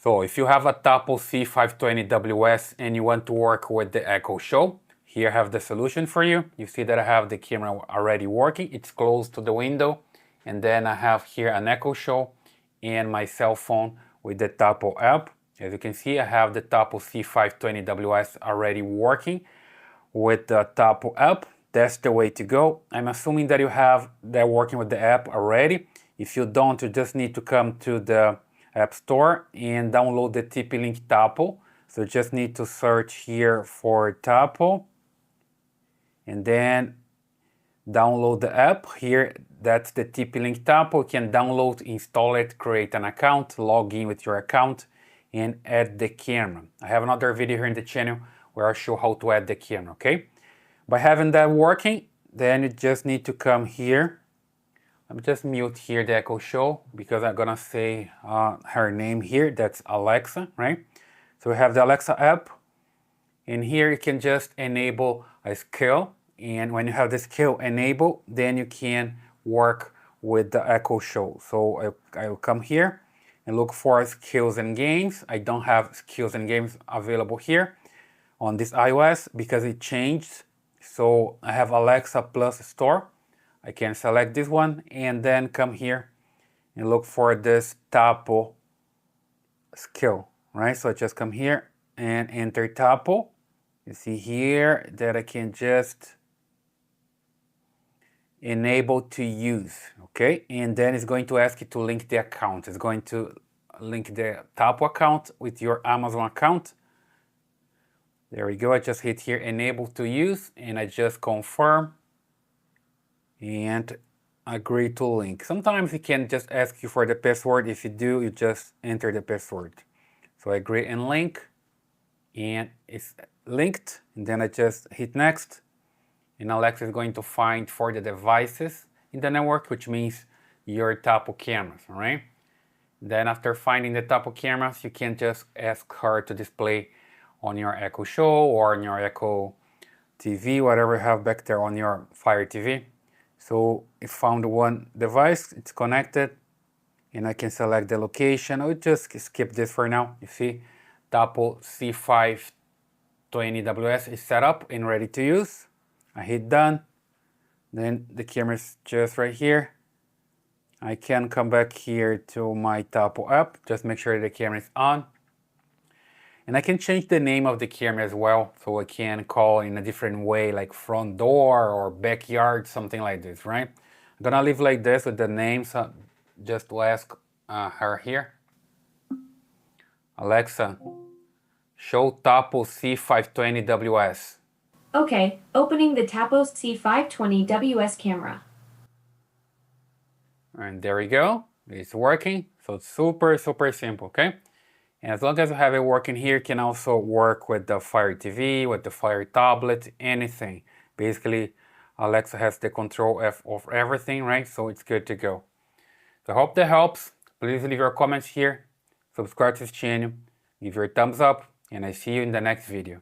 So if you have a Tapo C520WS and you want to work with the Echo Show, here I have the solution for you. You see that I have the camera already working. It's close to the window. And then I have here an Echo Show and my cell phone with the Tapo app. As you can see, I have the Tapo C520WS already working with the Tapo app. That's the way to go. I'm assuming that you have that working with the app already. If you don't, you just need to come to the App Store and download the TP-Link Tapo. So you just need to search here for Tapo and then download the app. Here, that's the TP-Link Tapo. You can download, install it, create an account, log in with your account, and add the camera. I have another video here in the channel where I show how to add the camera, okay? By having that working, then you just need to come here. Let me just mute here the Echo Show because I'm gonna say her name here. That's Alexa, right? So we have the Alexa app, and here you can just enable a skill. And when you have the skill enabled, then you can work with the Echo Show. So I will come here and look for skills and games. I don't have skills and games available here on this iOS because it changed. So I have Alexa Plus Store. I can select this one and then come here and look for this Tapo skill, right? So I just come here and enter Tapo. You see here that I can just enable to use, okay? And then it's going to ask you to link the account. It's going to link the Tapo account with your Amazon account. There we go. I just hit here enable to use and I just confirm and agree to link. Sometimes it can just ask you for the password. If you do, you just enter the password. So I agree and link, and it's linked, and then I just hit next, and Alexa is going to find for the devices in the network, which means your Tapo cameras, all right? Then after finding the Tapo cameras, you can just ask her to display on your Echo Show or on your Echo TV, whatever you have back there on your Fire TV. So it found one device, it's connected, and I can select the location. I'll just skip this for now. You see, Tapo C520WS is set up and ready to use. I hit done. Then the camera is just right here. I can come back here to my Tapo app. Just make sure the camera is on. And I can change the name of the camera as well, so I can call in a different way, like front door or backyard, something like this, right? I'm gonna leave like this with the names, just to ask her here. Alexa, show Tapo C520WS. Okay, opening the Tapo C520WS camera. And there we go, it's working. So it's super simple, okay? And as long as you have it working here, you can also work with the Fire TV, with the Fire tablet, anything. Basically, Alexa has the control of everything, right? So it's good to go. So I hope that helps. Please leave your comments here, subscribe to this channel, give your thumbs up, and I see you in the next video.